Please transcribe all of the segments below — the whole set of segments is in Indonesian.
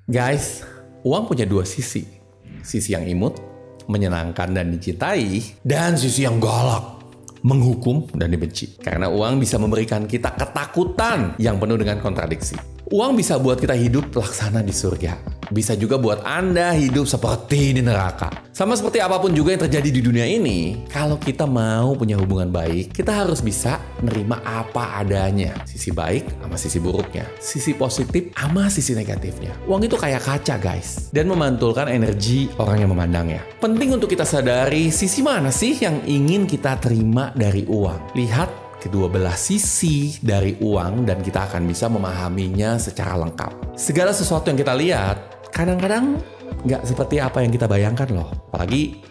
Guys, uang punya dua sisi. Sisi yang imut, menyenangkan dan dicintai, dan sisi yang galak, menghukum dan dibenci. Karena uang bisa memberikan kita ketakutan yang penuh dengan kontradiksi. Uang bisa buat kita hidup laksana di surga. Bisa juga buat Anda hidup seperti di neraka. Sama seperti apapun juga yang terjadi di dunia ini, kalau kita mau punya hubungan baik, kita harus bisa nerima apa adanya. Sisi baik sama sisi buruknya. Sisi positif sama sisi negatifnya. Uang itu kayak kaca, guys. Dan memantulkan energi orang yang memandangnya. Penting untuk kita sadari sisi mana sih yang ingin kita terima dari uang. Lihat kedua belah sisi dari uang dan kita akan bisa memahaminya secara lengkap. Segala sesuatu yang kita lihat kadang-kadang nggak seperti apa yang kita bayangkan loh. Apalagi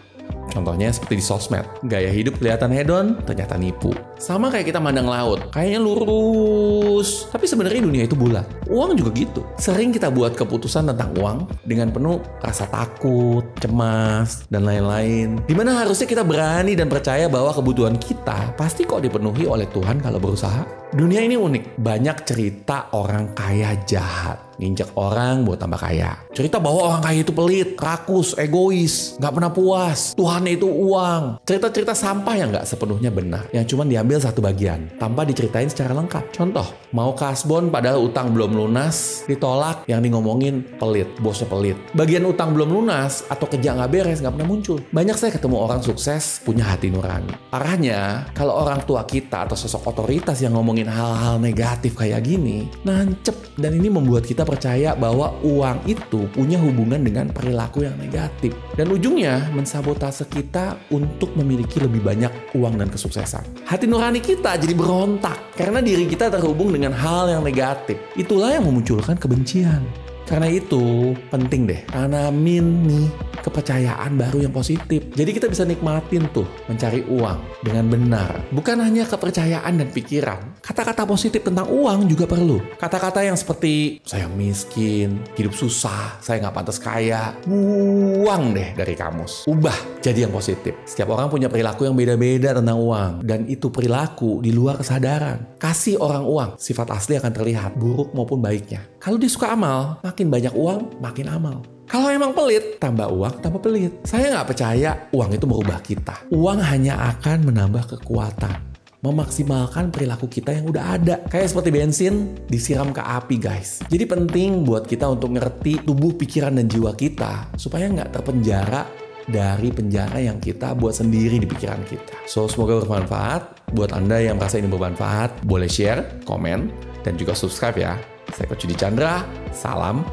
contohnya seperti di sosmed. Gaya hidup kelihatan hedon, ternyata nipu. Sama kayak kita mandang laut, kayaknya lurus. Tapi sebenarnya dunia itu bulat. Uang juga gitu. Sering kita buat keputusan tentang uang dengan penuh rasa takut, cemas, dan lain-lain. Dimana harusnya kita berani dan percaya bahwa kebutuhan kita pasti kok dipenuhi oleh Tuhan kalau berusaha. Dunia ini unik. Banyak cerita orang kaya jahat. Nginjek orang buat tambah kaya. Cerita bahwa orang kaya itu pelit, rakus, egois, gak pernah puas. Tuhannya itu uang. Cerita-cerita sampah yang gak sepenuhnya benar. Yang cuma diambil satu bagian, tanpa diceritain secara lengkap. Contoh, mau kasbon padahal utang belum lunas, ditolak, yang di ngomongin pelit, bosnya pelit. Bagian utang belum lunas atau kerja gak beres gak pernah muncul. Banyak saya ketemu orang sukses punya hati nurani. Arahnya, kalau orang tua kita atau sosok otoritas yang ngomongin hal-hal negatif kayak gini, nancep. Dan ini membuat kita percaya bahwa uang itu punya hubungan dengan perilaku yang negatif. Dan ujungnya mensabotase kita untuk memiliki lebih banyak uang dan kesuksesan. Hati nurani kita jadi berontak karena diri kita terhubung dengan hal yang negatif. Itulah yang memunculkan kebencian. Karena itu penting deh tanamin nih kepercayaan baru yang positif. Jadi kita bisa nikmatin tuh mencari uang dengan benar. Bukan hanya kepercayaan dan pikiran. Kata-kata positif tentang uang juga perlu. Kata-kata yang seperti saya miskin, hidup susah, saya nggak pantas kaya. Buang deh dari kamus. Ubah jadi yang positif. Setiap orang punya perilaku yang beda-beda tentang uang. Dan itu perilaku di luar kesadaran. Kasih orang uang, sifat asli akan terlihat buruk maupun baiknya. Kalau dia suka amal, makin banyak uang, makin amal. Kalau emang pelit, tambah uang, tambah pelit. Saya nggak percaya uang itu merubah kita. Uang hanya akan menambah kekuatan. Memaksimalkan perilaku kita yang udah ada. Kayak seperti bensin disiram ke api, guys. Jadi penting buat kita untuk ngerti tubuh, pikiran, dan jiwa kita. Supaya nggak terpenjara dari penjara yang kita buat sendiri di pikiran kita. So, semoga bermanfaat. Buat Anda yang merasa ini bermanfaat, boleh share, komen, dan juga subscribe ya. Saya Coach Yudi Chandra, salam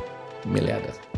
miliarder.